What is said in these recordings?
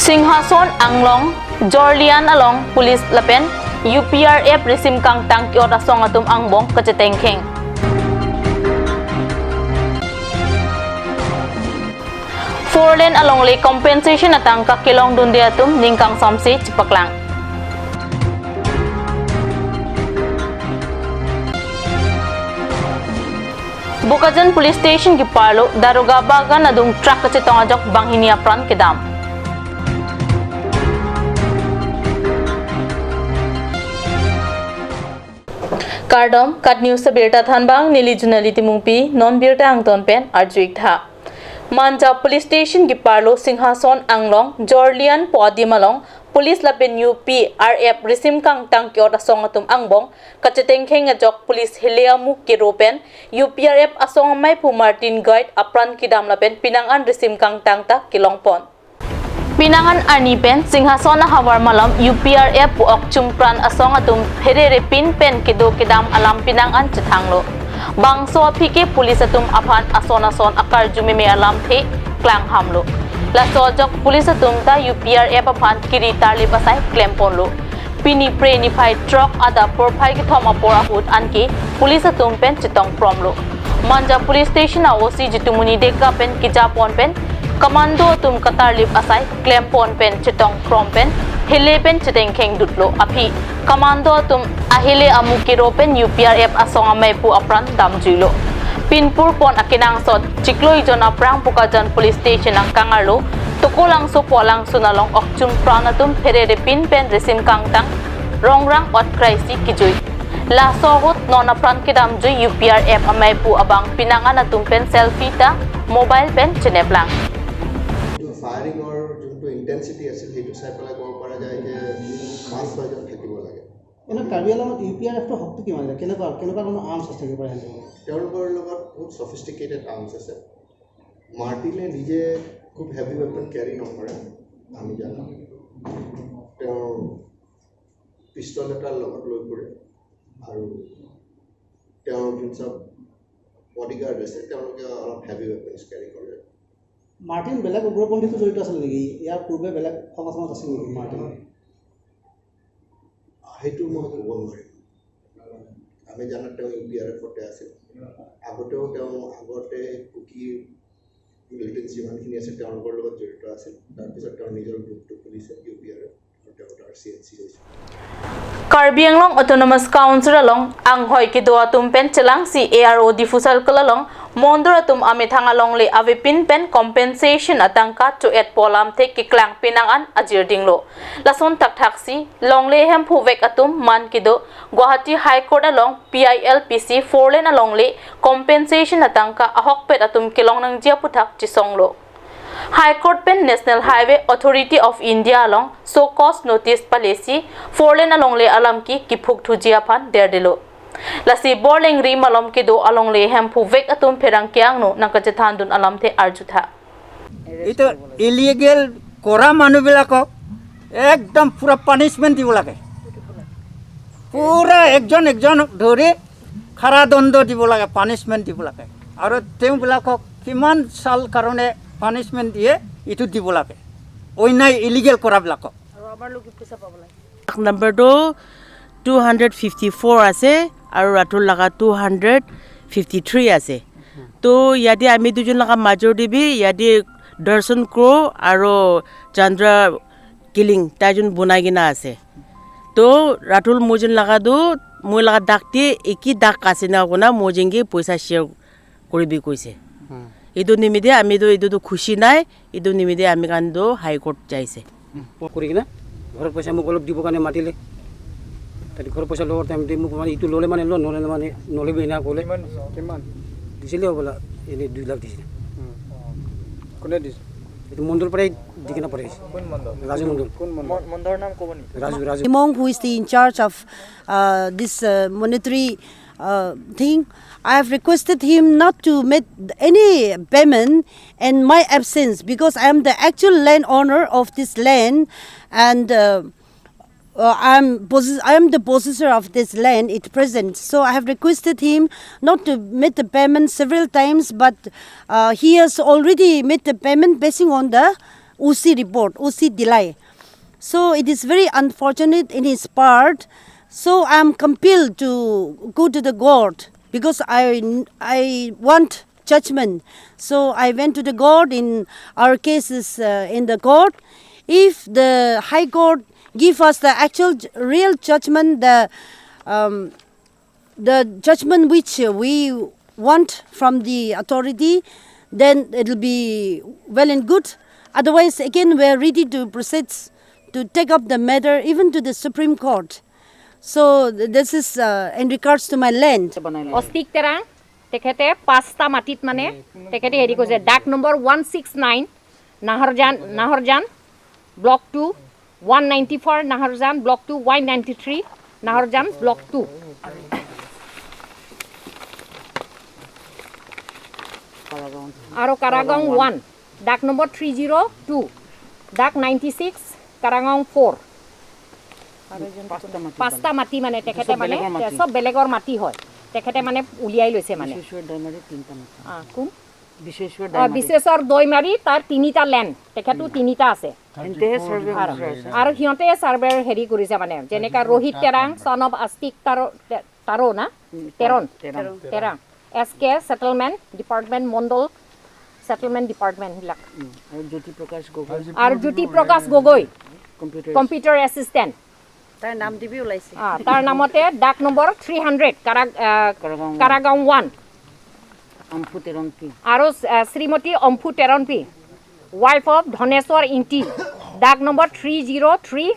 Singhason Anglong, Jorlian Along, Police Lapen, UPRF Resim Kang Tang Kiota Song Atum Angbong, Kachetengking. Four lane along lake compensation atang kakilong dundiatum ningkang somsi Chipaklang. Bukajan Police Station Gipalo, Daruga Bagan adung truck kachetongajok Banghinia Pran Kedam. Kardom, Kat News sa Birta Thanbang, Nilijunaliti Mungpi, Non-Birta Angton Pen, Arjuik Tha. Manja Police Station Giparlo, Singhason Anglong, Jorlian Podimalong, Police Lapen UPRF Resim Kang Tang Kiota Songatum Angbong, Kachetengking Ajok Police Hileamu Kiropen, UPRF Asong May Pu Martin Guide, Apran Kidam Lapen, Pinangan Resim Kang Tang Ta Kilongpon. Pinangan Arnipen, Singhason na Hawar Malam, UPRF Puok Chumpran Asong Atum, Herere Pin Pen Kido Kidam Alam Pinangan Chitanglo. Bangso Pike Police Atum Apan Asonason Akar Jumime Alam The, Klang Hamlo. La Sojok Police Atum Ta UPRF Apan Kiritar Libasay, Klemponlo. Pini Pre Nipay Truck Ada Porpay Kitom Apora Hood Anki, Police Atum Pen Chitong Promlo. Manja Police Station Aosi Jitumuni Deka Pen Kijapon Pen, Commando Tum Qatar Lip Asai, Klempon Pen Chitong Prom Pen, Hile Pen Chitengkeng Dutlo Api, Commando Tum Ahile Amukiro Pen UPRF Asong Amay Pu Apran Damjulo. Pinpur Pon Akinang Sot, Chiklo Ijon Aprang Pukajan Police Station ang Kangarlo, Tukulang Supolang Sunalong Okchum Pranatum Herere Pin Pen Resim Kangtang, Rongrang Ot Kraisi Kijoy. La Sohut Nona Pran Kidam Joy UPRF Amay Pu Abang Pinangan Atum Pen Selfie Ta, Mobile Pen Chineplang. Firing যোনটো intensity আছিল সেইটো চাই পেলাই ক'ব পৰা যায় যে 5-6জন থাকিব লাগে। এনে কাৰ্বি আংলঙত UPRFৰ শক্তি কিমান আছে? কেনেকুৱা কোনো আৰ্মছ আছে থাকিব পাৰে? তেওঁলোকৰ লগত বহুত সফিষ্টিকেটেড আৰ্মছ আছে। মাৰ্টিনে নিজে খুব হেভি ৱেপন কেৰি নকৰে, আমি জানো। তেওঁ পিষ্টল এটাৰ লগত লৈ ফুৰে আৰু তেওঁৰ যোনসব বডিগাৰ্ড আছে তেওঁলোকে অলপ হেভি ৱেপনছ কেৰি কৰে। মাৰ্টিন বেলেগ উগ্ৰপন্থীটো জড়িত আছিল নেকি? ইয়াৰ পূৰ্বে বেলেগ সংগঠনত আছিল নেকি মাৰ্টিন? সেইটো মই ক'ব নোৱাৰিম। আমি জানো তেওঁ UPRFতে আছিল। আগতে কুকি মিলিটেন্স যিমানখিনি আছে তেওঁলোকৰ লগত জড়িত আছিল। তাৰপিছত তেওঁৰ নিজৰ গ্ৰুপটো খুলিছে UPRF আৰু তেওঁ RCNC হৈছে। Karbi Anglong Autonomous Council along Anghoi Kidoa Tumpen Chelang si ARO Difusal Kalalong Mondra Tum Amithang along le Avipin Pen Compensation Atangka to et Polam Te Kiklang Pinangan Ajir Dinglo Lason Tak Taxi Long Lehem Puvek Atum Man Kido Guwahati High Court along PILPC 4 lane along le Compensation Atangka Ahok Pet Atum Kilong Nang Jiaputak Chisonglo High Court Pen National Highway Authority of India along so cause notice palesi 4 lane along le alam ki Kipuk Thujiapan derdelo Lasi Borling Ri Malom Kido along le hem Puvek Atum Perang Kiang no Nakajathan dun alam te Arjutha Ito illegal kora manubilakok ekdom pura punishment দিব লাগে পুরা একজন ধরে খাৰা দণ্ড দিব লাগে punishment দিব লাগে আৰু তেওঁবিলাকক কিমান সাল কাৰণে পানিশমেন্ট দিয়ে ইটো দিব লাগে অন্যায় ইলিগেল কৰাবিলাকক আৰু আমাৰ লোক পইচা পাব লাগে নম্বৰটো 254 আছে আৰু ৰাতুল লাগা 253 আছে তো ইয়াতে আমি দুজন লাগা মাজৰ দিবি ইয়াতে দৰ্শন ক্ৰো আৰু চন্দ্ৰ কিলিং তাইজন বনাই গিনা আছে তো ৰাতুল মোজন লাগা দু মই লাগা ডাকটি একি ডাক আছে না কোনা মোজেঙ্গি পইচা শেয়ার কৰিবি কৈছে ইদু নিমিদে আমি ইদু খুশি নাই ইদু নিমিদে আমি কান্দো হাই কোর্ট যাইছে কৰি কিনা ঘৰৰ পইচা মোক অলপ দিব কাৰণে মাতিলে তাতে ঘৰৰ পইচা লোৱাৰ টাইম দি মোক মানে ইটো ল'লে মানে নলে মানে নলেবি না ক'লে কিমান দিছিলে হ'বলা এনে 2 লাখ দিছিলে কোনে দিছে এইটো মণ্ডল পৰাই দি কিনা পৰাইছে কোন মণ্ডল ৰাজু মণ্ডল কোন মণ্ডলৰ নাম ক'ব নি Raju Imong, who is the in charge of this monetary thing, I have requested him not to make any payment in my absence because I am the actual landowner of this land and I am the possessor of this land at present. So I have requested him not to make the payment several times, but he has already made the payment basing on the OC report, OC delay. So it is very unfortunate in his part. So I am compelled to go to the court because I want judgment. So I went to the court. In our cases in the court, if the High Court give us the actual real judgment, the judgment which we want from the authority, then it will be well and good. Otherwise, again, we are ready to proceed to take up the matter even to the Supreme Court. So this is in regards to my land. Ostik terang, tekhete pasta matit mane, tekhete heri koise dak number 169 Naharjan, block 2, 194 Naharjan, block 2, 193 Naharjan, block 2. Aro Karagong 1, dak number 302, dak 96 Karagong 4. Pasta mati mane tekhete mane sob belegor mati hoy tekhete mane uliai loise mane কোন বিশেষৰ দৈ মাৰি তাৰ তিনিটা লেন তেখেতু তিনিটা আছে আৰু হিয়তে সাৰ্ভেৰ হেৰি কৰিছে মানে যেনেকা ৰোহিত তেৰাং সন অফ আস্তিক তাৰো না তেৰং এসকে সেটেলমেন্ট ডিপাৰ্টমেন্ট মণ্ডল সেটেলমেন্ট ডিপাৰ্টমেন্ট হিলাক আৰু জ্যোতি প্ৰকাশ গগৈ কম্পিউটাৰ এসিস্টেন্ট তাৰ নাম দিবি ওলাইছে তাৰ নামতে ডাক নম্বৰ 300 কাৰাগাঁও 1 অম্ফু তেৰনপি আৰু শ্ৰীমতী অম্ফু তেৰনপি ওয়াইফ অফ ধনেশ্বৰ ইন্টি ডাক number 303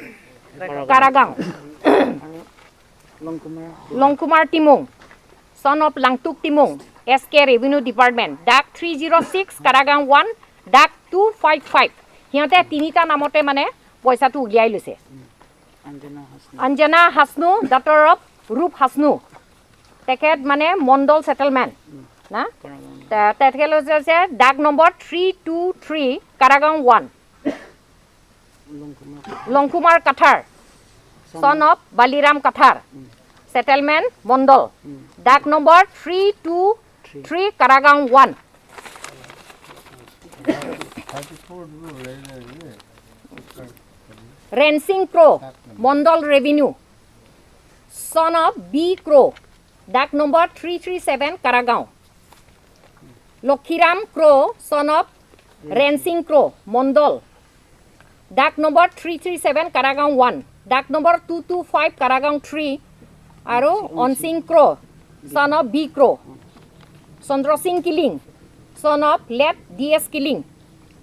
Karagaon Langkumar Timung son of Langtuk Timung SK Revenue Department ডাক 306 কাৰাগাঁও 1 ডাক 255 হিয়তে তিনিটা নামতে মানে পইচাটো উলিয়াই লৈছে Anjana Hasnu, daughter of Rup Hasnu. Teket mane Mondol settlement. Na? Tekel ose dak number 323 Karagong 1. Longkumar Kathar, son of Baliram Kathar. Settlement Mondol. Dak number 323 Karagong 1. Rensing Crow, Mondol Revenue, son of B. Crow, dak number 337 Karagao. Lokhiram Crow, son of Rensing Crow, Mondol, dak number 337 Karagao 1, dak number 225 Karagao 3, Aro Onsing Crow, son of B. Crow. Sondro Singh Killing, son of Let DS Killing,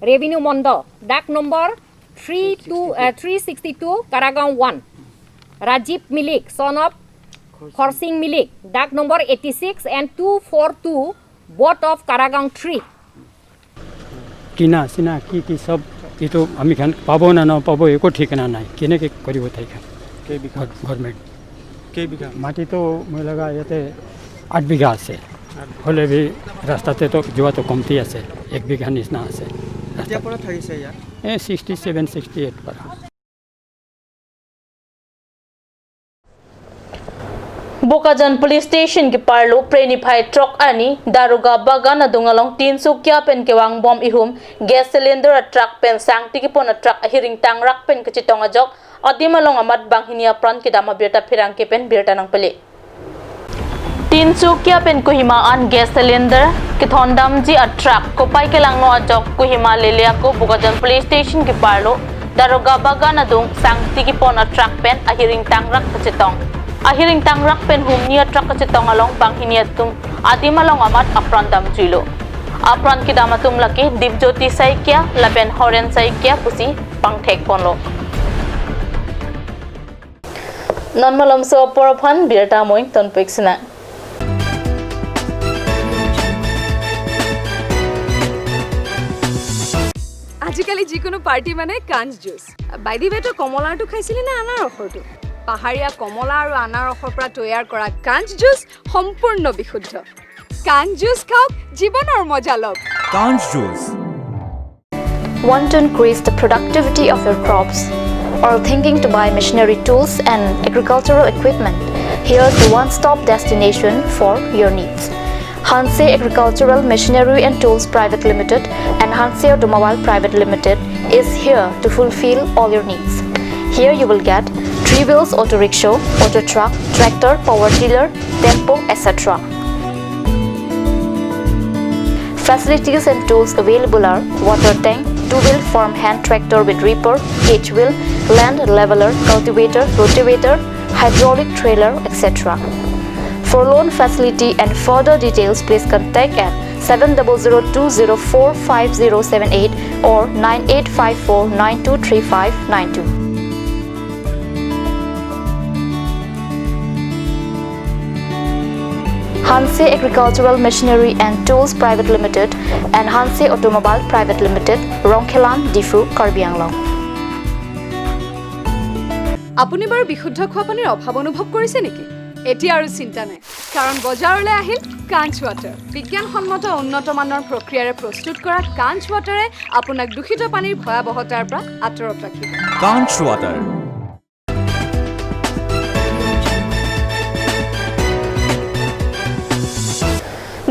Revenue Mondol, dak number 362 Karagao 1. Rajiv Milik, son of Khorsing Milik, dak number 86 and 242, both of Karagao 3. কিনা চিনা কি সব এইটো আমি খান পাব না নাপাব একো ঠিকনা নাই কেনেকৈ কৰিব তাই খান গভৰ্ণমেণ্ট কেইবিঘা মাটিতো মই লগা ইয়াতে 8 বিঘা আছে হ'লে বি ৰাস্তাতেতো যোৱাটো কমতি আছে 1 বিঘা নিচিনা আছে কেতিয়াৰ পৰা থাকিছে ইয়াত 67 68 পৰা Bokajan Police Station ki parlo prenify truck ani daruga bagan adungalong Tinsukya pen kewang bom ihum gas cylinder truck pen sang tiki pon truck hiring tang rak pen kachitong ajok adimalong amat banghinia pran kidama birta phirang ke pen birta nang pele Tinsukya pen kuhimaan gas cylinder kithondam ji a truck ko pai ke langno ajok kuhima lelia ko Bokajan Police Station ki parlo daruga bagan adung sang tiki pon truck pen hiring tang rak kachitong Ahiring tangrak pen humnia truck kachitong along banghinia tum adimalong amat aprandam juilo apran kidamatum laki dibjoti saikya laben horen saikya pusi pangthek ponlo nonmalom so porphan birta moing tonpeksina আজিকালি যিকোনো party মানে কাঞ্জ juice বাইদি বেটো কমলাটো খাইছিলি না আনাৰ ৰসটো পাহাৰীয়া কমলা আৰু আনাৰ ৰসৰ পৰা তৈয়াৰ কৰা কাঞ্জ জুচ সম্পূৰ্ণ বিশুদ্ধ কাঞ্জ জুচ খাওক জীৱনৰ মজা লওক কাঞ্জ juice Want to increase the productivity of your crops or thinking to buy machinery tools and agricultural equipment? Here's the one-stop destination for your needs. Hanse Agricultural Machinery and Tools Private Limited and Hanse Automobile Private Limited is here to fulfill all your needs. Here you will get 3 wheels auto rickshaw, auto truck, tractor, power tiller, tempo, etc. Facilities and tools available are water tank, 2-wheel farm hand tractor with reaper, H-wheel, land leveler, cultivator, rotavator, hydraulic trailer, etc. For loan facility and further details, please contact at 7002045078 or 9854923592. Hanse Agricultural Machinery and Tools Private Limited and Hanse Automobile Private Limited, Rongkhelan, Difu, Karbi Anglong. আপুনি বাৰু বিশুদ্ধ খোৱা পানীৰ অভাৱ অনুভৱ কৰিছে নেকি? এতিয়া আৰু চিন্তা নাই, কাৰণ বজাৰলৈ আহিল কাঞ্চ ৱাটাৰ। বিজ্ঞানসন্মত উন্নত মানৰ প্ৰক্ৰিয়াৰে প্ৰস্তুত কৰা কাঞ্চ ৱাটাৰে আপোনাক দূষিত পানীৰ ভয়াৱহতাৰ পৰা আঁতৰত ৰাখিব। কাঞ্চ water.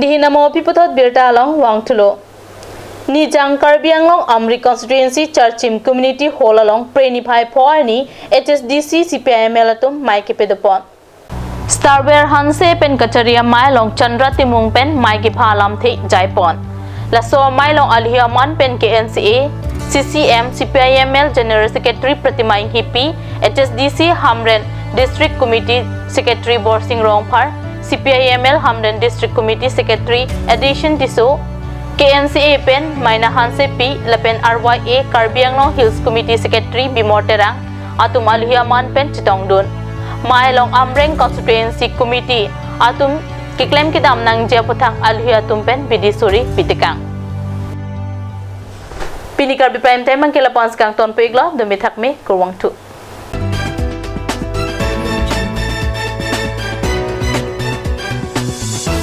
Dihinamo pipotot birta along wangtulo. Nijang Karbi Anglong Amri constituency Churchim community hall along Preni Bhai Phoarni HSDC CPIM elatum Maike Pedopon. Starware Hanse pen Kacharia Mailong Chandra Timung pen Maike Phalam the Jaipon. Laso Mailong Alhiaman pen KNCA CCM CPIML General Secretary Pratimai Hipi HSDC Hamren District Committee Secretary Borsing Rongphar CPIML Hamden District Committee Secretary Addition Tiso KNCA Pen Maina Hanse P Lapen RYA Karbi Anglong Hills Committee Secretary Bimorterang Atum Alhiaman Pen Chitongdun Mailong Amreng Constituency Committee Atum Kiklem Kidam Nang Japuthang Alhiatum Pen Bidisuri Bitikang Pini Karbi Prime Time Mangkela Pons Kang Ton Peglo Demi Thakme Kurwang Tu